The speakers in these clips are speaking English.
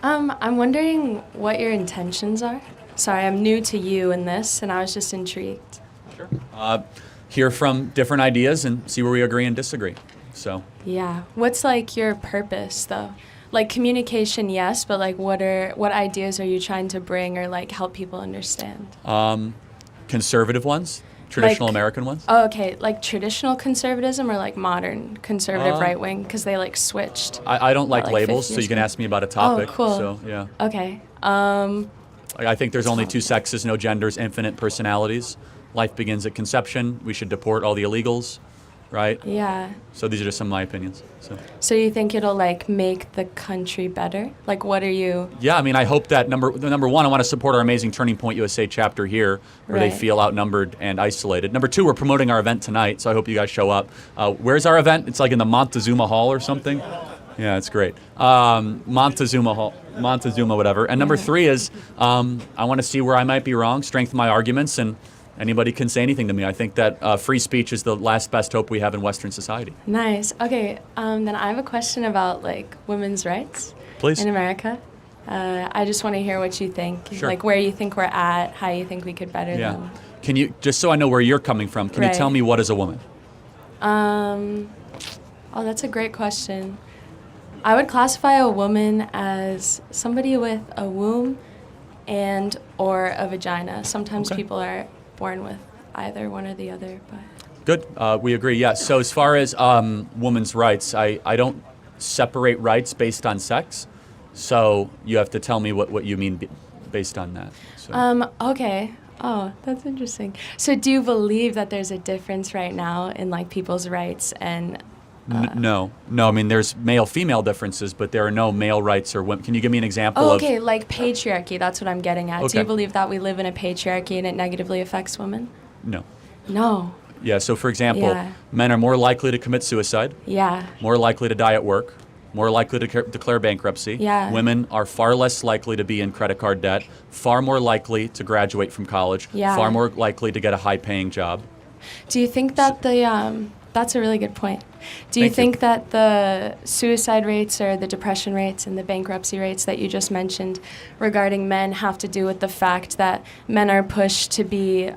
I'm wondering what your intentions are. Sorry, I'm new to you in this, and I was just intrigued. Sure. Hear from different ideas and see where we agree and disagree. So. Yeah. What's like your purpose, though? Like communication, yes, but like what ideas are you trying to bring or like help people understand? Conservative ones, traditional Like- American ones. Oh, okay. Like traditional conservatism or like modern conservative right wing? Because they like switched. I don't like like labels, 50 so you can years ask me about a topic. Oh, cool. So yeah. Okay. I think there's only two sexes, no genders, infinite personalities. Life begins at conception. We should deport all the illegals, right? Yeah. So these are just some of my opinions. So you think it'll like make the country better? Like what are you? Yeah, I mean, I hope that number one, I want to support our amazing Turning Point USA chapter here, where they Right. feel outnumbered and isolated. Number two, we're promoting our event tonight, so I hope you guys show up. Where's our event? It's like in the Montezuma Hall or something. Yeah, it's great. Montezuma Hall, Montezuma, whatever. And number three is I want to see where I might be wrong, strengthen my arguments, and anybody can say anything to me. I think that free speech is the last best hope we have in Western society. Nice. Okay. Then I have a question about like women's rights Please. in America. I just want to hear what you think. Sure. Like where you think we're at, how you think we could better Yeah. them. Can you, just so I know where you're coming from, can you Right. tell me what is a woman? Oh, that's a great question. I would classify a woman as somebody with a womb and or a vagina. Sometimes Okay. people are born with either one or the other, but Good. We agree, yes. So as far as women's rights, I don't separate rights based on sex. So you have to tell me what you mean based on that. So. Okay. Oh, that's interesting. So do you believe that there's a difference right now in like people's rights and No. I mean, there's male-female differences, but there are no male rights or women. Can you give me an example of? okay, like patriarchy, that's what I'm getting at. Do Okay. you believe that we live in a patriarchy and it negatively affects women? No. No. Yeah. So for example, Yeah. men are more likely to commit suicide, Yeah. more likely to die at work, more likely to declare bankruptcy. Yeah. Women are far less likely to be in credit card debt, far more likely to graduate from college, Yeah. far more likely to get a high-paying job. Do you think that that's a really good point. Do you Thank you. think that the suicide rates or the depression rates and the bankruptcy rates that you just mentioned regarding men have to do with the fact that men are pushed to be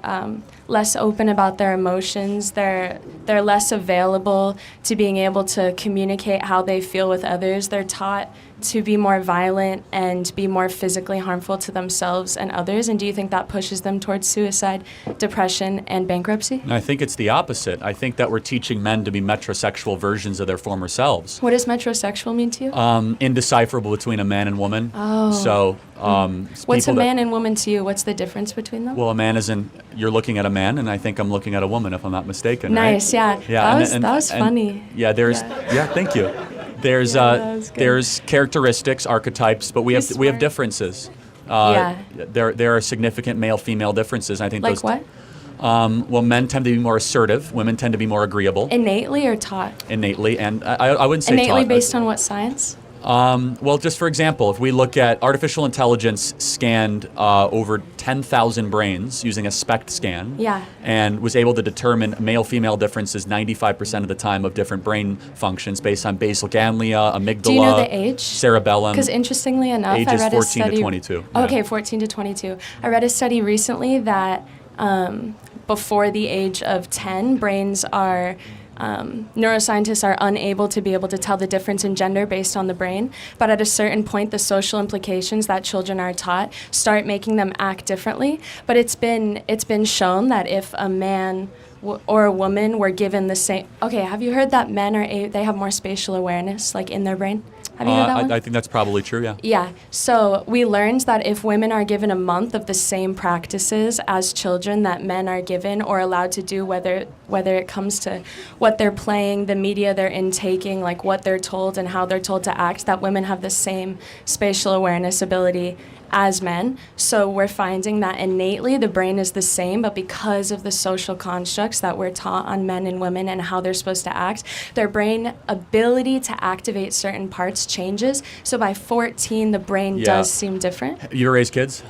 less open about their emotions? They're less available to being able to communicate how they feel with others. They're taught to be more violent and be more physically harmful to themselves and others. And do you think that pushes them towards suicide, depression, and bankruptcy? And I think it's the opposite. I think that we're teaching men to be metrosexual versions of their former selves. What does metrosexual mean to you? Indecipherable between a man and woman. Oh. So, What's a people that- man and woman to you? What's the difference between them? Well, a man is you're looking at a man, and I think I'm looking at a woman, if I'm not mistaken. Nice, right? yeah. and- That was and- funny. Yeah, thank you. There's that was good. there's characteristics, archetypes, but we have smart. differences. Yeah. There are significant male-female differences. And I think Like those. what? Well, men tend to be more assertive. Women tend to be more agreeable Innately or taught? innately, and I wouldn't say Innately taught. based on what science? Well, just for example, if we look at artificial intelligence scanned over 10,000 brains using a SPECT scan, Yeah. and was able to determine male-female differences 95% of the time of different brain functions based on basal ganglia, amygdala, Do you know the age? cerebellum. Because interestingly enough, I Ages read 14 a to study. 22, yeah. Okay, 14 to 22. I read a study recently that before the age of 10, brains are neuroscientists are unable to be able to tell the difference in gender based on the brain, but at a certain point, the social implications that children are taught start making them act differently. But it's been shown that if a man or a woman were given the same, okay, have you heard that men they have more spatial awareness, like in their brain? Have you heard that one? I think that's probably true, yeah. Yeah, so we learned that if women are given a month of the same practices as children that men are given or allowed to do, whether it comes to what they're playing, the media they're intaking, like what they're told and how they're told to act, that women have the same spatial awareness ability as men. So we're finding that innately the brain is the same, but because of the social constructs that we're taught on men and women and how they're supposed to act, their brain ability to activate certain parts changes. So by 14, the brain does seem different. Have you ever raised kids?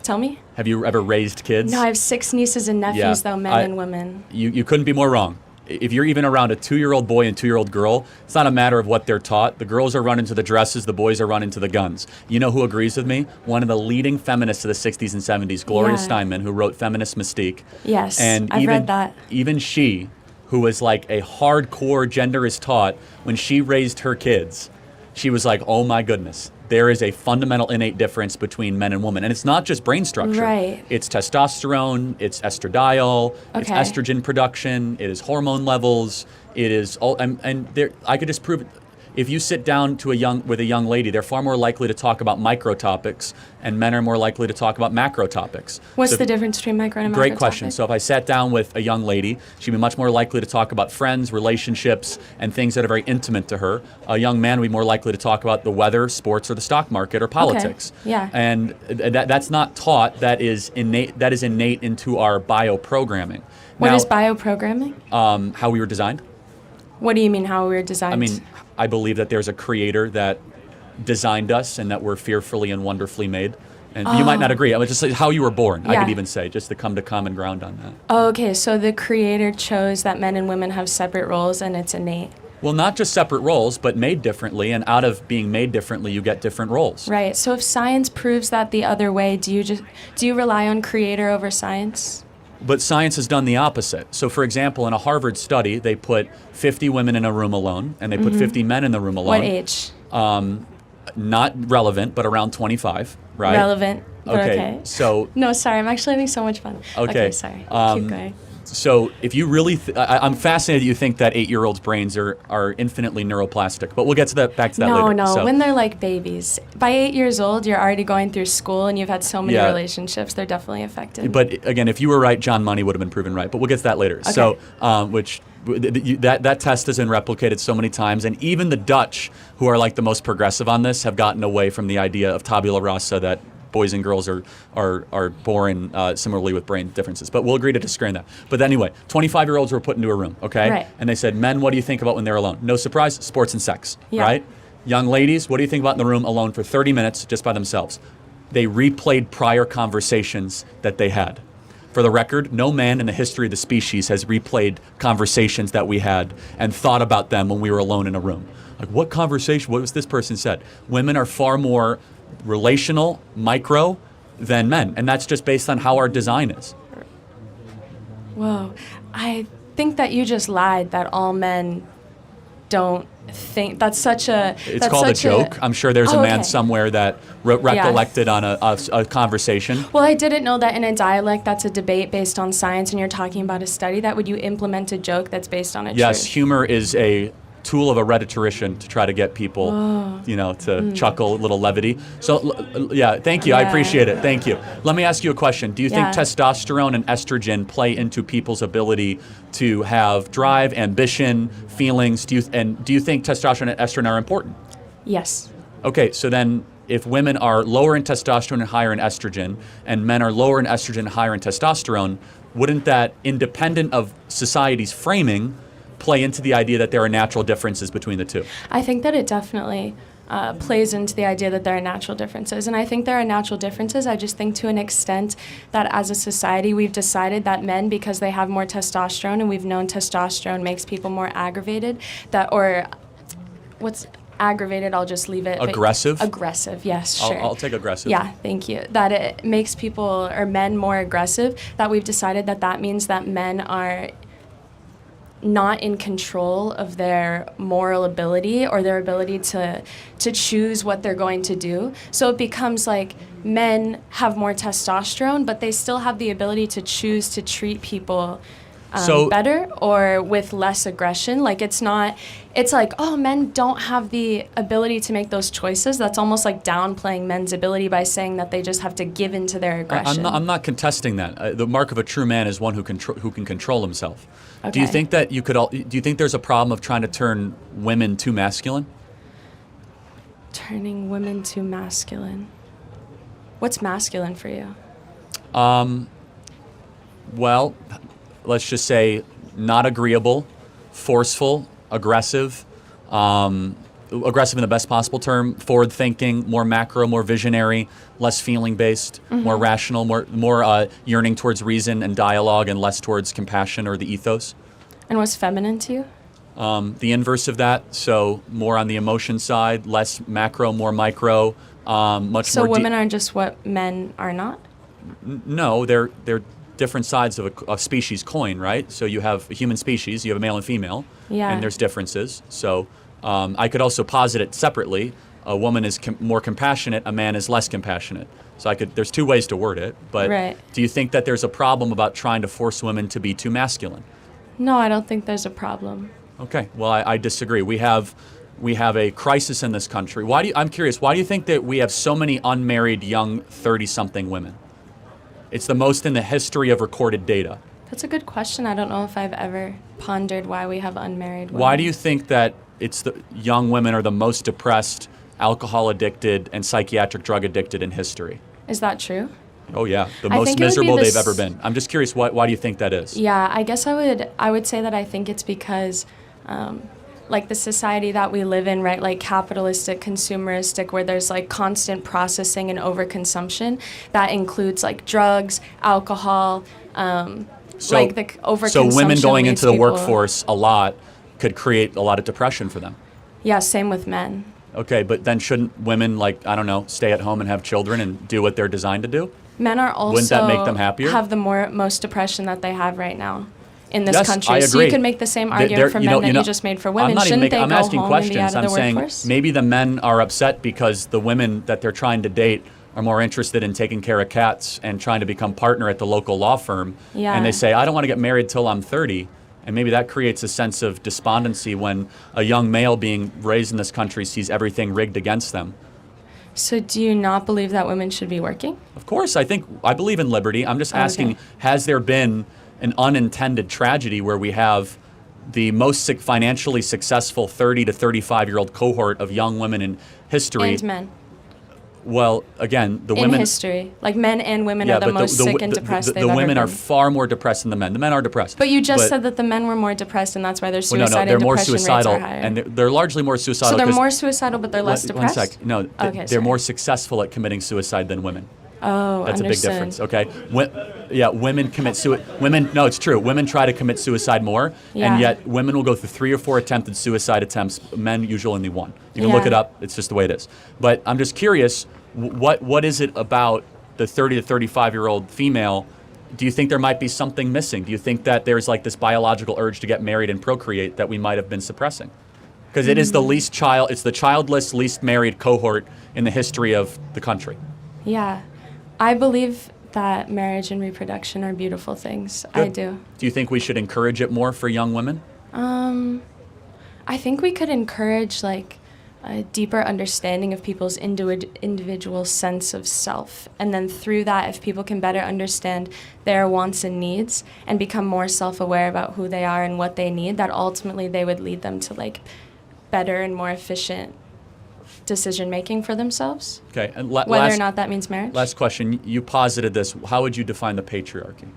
Tell me? Have you ever raised kids? No, I have 6 nieces and nephews, Yeah, though, men and women. You couldn't be more wrong. if you're even around a 2-year-old boy and 2-year-old girl, it's not a matter of what they're taught. The girls are running to the dresses, the boys are running to the guns. You know who agrees with me? One of the leading feminists of the 60s and 70s, Gloria Steinman, who wrote Feminist Mystique. Yes, and I've read that. Even she, who was like a hardcore gender is taught, when she raised her kids, she was like, oh my goodness, there is a fundamental innate difference between men and women. And it's not just brain structure. Right. It's testosterone, it's estradiol, it's estrogen production, it is hormone levels, it is all, and there, I could just prove it. If you sit down with a young lady, they're far more likely to talk about micro topics, and men are more likely to talk about macro topics. What's the difference between micro and macro? Great question. So if I sat down with a young lady, she'd be much more likely to talk about friends, relationships, and things that are very intimate to her. A young man would be more likely to talk about the weather, sports, or the stock market, or politics. Okay. Yeah. And that's not taught. That is innate. That is innate into our bioprogramming. What is bioprogramming? How we were designed. What do you mean how we were designed? I mean, I believe that there's a creator that designed us and that we're fearfully and wonderfully made. And you might not agree. I would just say how you were born, I could even say, just to come to common ground on that. Oh, okay. So the creator chose that men and women have separate roles and it's innate. Well, not just separate roles, but made differently. And out of being made differently, you get different roles. Right. So if science proves that the other way, do you rely on creator over science? But science has done the opposite. So, for example, in a Harvard study, they put 50 women in a room alone, and they put 50 men in the room alone. What age? Not relevant, but around 25, right? Relevant, but okay. So. No, sorry, I'm actually having so much fun. Okay, sorry. Keep going. So if you really, I'm fascinated that you think that 8-year-olds' brains are infinitely neuroplastic, but we'll get to that back to that later. No, when they're like babies. By 8 years old, you're already going through school and you've had so many relationships, they're definitely affected. But again, if you were right, John Money would have been proven right, but we'll get to that later. Okay. So, that test has been replicated so many times, and even the Dutch, who are like the most progressive on this, have gotten away from the idea of tabula rasa, that boys and girls are born similarly with brain differences. But we'll agree to disagree on that. But anyway, 25-year-olds were put into a room, okay? Right. And they said, men, what do you think about when they're alone? No surprise, sports and sex, Yeah. right? Young ladies, what do you think about in the room alone for 30 minutes just by themselves? They replayed prior conversations that they had. For the record, no man in the history of the species has replayed conversations that we had and thought about them when we were alone in a room. Like, what conversation, what was this person said? Women are far more relational, micro, than men. And that's just based on how our design is. Whoa. I think that you just lied that all men don't think. That's such a... It's called a joke. I'm sure there's a man somewhere that recollected on a conversation. Well, I didn't know that in a dialect that's a debate based on science and you're talking about a study. That would you implement a joke that's based on a Yes, truth? humor is a tool of a rhetorician to try to get people, to chuckle, a little levity. So, thank you. I appreciate it. Thank you. Let me ask you a question. Do you think testosterone and estrogen play into people's ability to have drive, ambition, feelings? Do you think testosterone and estrogen are important? Yes. Okay, so then if women are lower in testosterone and higher in estrogen, and men are lower in estrogen and higher in testosterone, wouldn't that, independent of society's framing, play into the idea that there are natural differences between the two? I think that it definitely plays into the idea that there are natural differences. And I think there are natural differences. I just think to an extent that as a society we've decided that men, because they have more testosterone, and we've known testosterone makes people more aggravated, what's aggravated, I'll just leave it. Aggressive? Aggressive, yes, sure. I'll take aggressive. Yeah, thank you. That it makes people, or men, more aggressive, that we've decided that means that men are not in control of their moral ability or their ability to choose what they're going to do. So it becomes like men have more testosterone, but they still have the ability to choose to treat people better or with less aggression. Like it's like, oh, men don't have the ability to make those choices. That's almost like downplaying men's ability by saying that they just have to give in to their aggression. I'm not contesting that. The mark of a true man is one who can control himself. Okay. Do you think that do you think there's a problem of trying to turn women too masculine? Turning women too masculine. What's masculine for you? Well, let's just say not agreeable, forceful, aggressive, aggressive in the best possible term, forward-thinking, more macro, more visionary, less feeling-based, more rational, more yearning towards reason and dialogue, and less towards compassion or the ethos. And what's feminine to you? The inverse of that, so more on the emotion side, less macro, more micro, much So more. women are just what men are not? No, they're different sides of a species coin, right? So you have a human species, you have a male and female, Yeah. and there's differences. So I could also posit it separately. A woman is more compassionate, a man is less compassionate. So there's two ways to word it, but Right. do you think that there's a problem about trying to force women to be too masculine? No, I don't think there's a problem. Okay, well, I disagree. We have a crisis in this country. I'm curious, why do you think that we have so many unmarried young 30-something women? It's the most in the history of recorded data. That's a good question. I don't know if I've ever pondered why we have unmarried women. Why do you think that it's the young women are the most depressed, alcohol addicted, and psychiatric drug addicted in history? Is that true? Oh yeah, the I most think it would be miserable they've this- ever been. I'm just curious, why do you think that is? Yeah, I guess I would say that I think it's because like the society that we live in, right, like capitalistic, consumeristic, where there's like constant processing and overconsumption that includes like drugs, alcohol, like the overconsumption. So women going leads into the people- workforce a lot could create a lot of depression for them. Yeah, same with men. Okay, but then shouldn't women, like, I don't know, stay at home and have children and do what they're designed to do? Men are also Wouldn't that make them happier? have the most depression that they have right now in this Yes, country. I So agree. you could make the same argument for men that you just made for women. I'm not even Shouldn't they I'm go asking home and be questions. out of I'm the saying workforce? maybe the men are upset because the women that they're trying to date are more interested in taking care of cats and trying to become partner at the local law firm. Yeah. And they say, I don't want to get married till I'm 30. And maybe that creates a sense of despondency when a young male being raised in this country sees everything rigged against them. So do you not believe that women should be working? Of course, I believe in liberty. I'm just asking, Okay. has there been an unintended tragedy where we have the most financially successful 30 to 35-year-old cohort of young women in history? And men. Well, again, the In women. history. Like men and women Yeah, are the but most sick and depressed they've the ever women been. are far more depressed than the men. The men are depressed. But you just said that the men were more depressed and that's why their Well, suicide they're and more depression suicidal, rates are higher. and they're largely more suicidal. So they're 'cause- more suicidal but they're less One depressed? sec. No, Okay, they're sorry. more successful at committing suicide than women. Oh, That's understood. a big difference, okay? Women commit suicide. No, it's true. Women try to commit suicide more, Yeah. and yet women will go through 3 or 4 attempted suicide attempts. Men usually only 1. You can look Yeah. it up. It's just the way it is. But I'm just curious, what is it about the 30 to 35-year-old female? Do you think there might be something missing? Do you think that there's like this biological urge to get married and procreate that we might have been suppressing? Because it is it's the childless, least married cohort in the history of the country. Yeah. I believe that marriage and reproduction are beautiful things. I Good. do. Do you think we should encourage it more for young women? I think we could encourage like a deeper understanding of people's individual sense of self. And then through that, if people can better understand their wants and needs and become more self-aware about who they are and what they need, that ultimately they would lead them to like better and more efficient decision making for themselves. Okay, and Whether or not that means marriage. last question. You posited this. How would you define the patriarchy?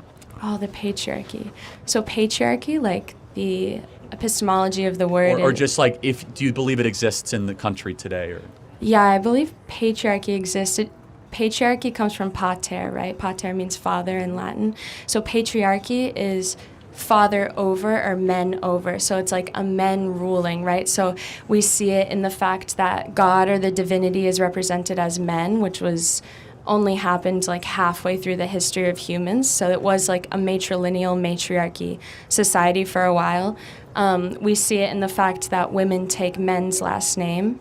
Oh, the patriarchy. So patriarchy, like the epistemology of the word. Or just like, do you believe it exists in the country today? Or Yeah, I believe patriarchy existed. Patriarchy comes from pater, right? Pater means father in Latin. So patriarchy is father over or men over. So it's like a men ruling, right? So we see it in the fact that God or the divinity is represented as men, which was only happened like halfway through the history of humans. So it was like a matrilineal matriarchy society for a while. We see it in the fact that women take men's last name.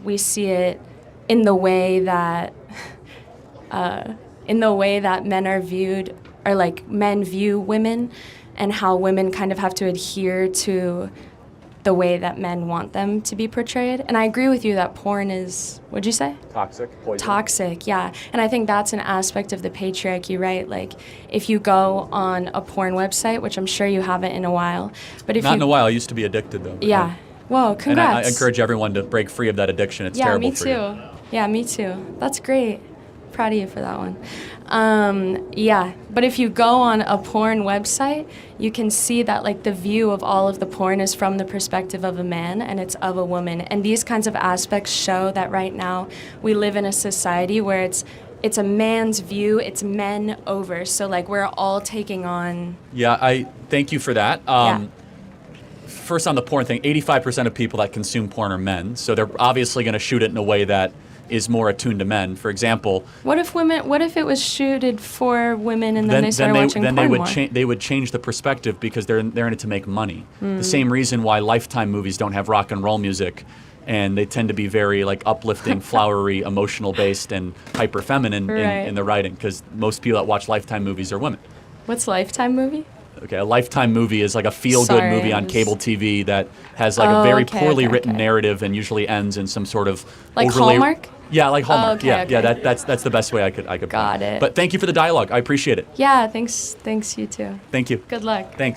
We see it in the way that men are viewed, or like men view women, and how women kind of have to adhere to the way that men want them to be portrayed. And I agree with you that porn is, what'd you say? toxic, poison. Toxic, yeah. And I think that's an aspect of the patriarchy, right? Like, if you go on a porn website, which I'm sure you haven't in a while, but if Not you... in a while. I used to be addicted though. Yeah. Whoa, And congrats. I encourage everyone to break free of that addiction. It's terrible me for too. you. Yeah, me too. That's great. Proud of you for that one. Yeah, but if you go on a porn website, you can see that like the view of all of the porn is from the perspective of a man and it's of a woman. And these kinds of aspects show that right now we live in a society where it's it's a man's view, it's men over. So like we're all taking on. Yeah, I thank you for that. Yeah. First on the porn thing, 85% of people that consume porn are men, so they're obviously going to shoot it in a way that is more attuned to men. For example, What if it was shooted for women and then they started watching porn more? they would change the perspective because they're in it to make money. The same reason why Lifetime movies don't have rock and roll music, and they tend to be very like uplifting, flowery, emotional based, and hyper feminine Right. in the writing, because most people that watch Lifetime movies are women. What's Lifetime movie? Okay, a Lifetime movie is like a feel-good Sorry, movie I on was- cable TV that has like a very okay, poorly okay, written okay. narrative and usually ends in some sort of Like overly. Hallmark? Yeah, like Hallmark. okay, yeah, okay. yeah. That's the best way I could. Got put it. But thank you for the dialogue. I appreciate it. Yeah, thanks you too. Thank you. Good luck. Thanks.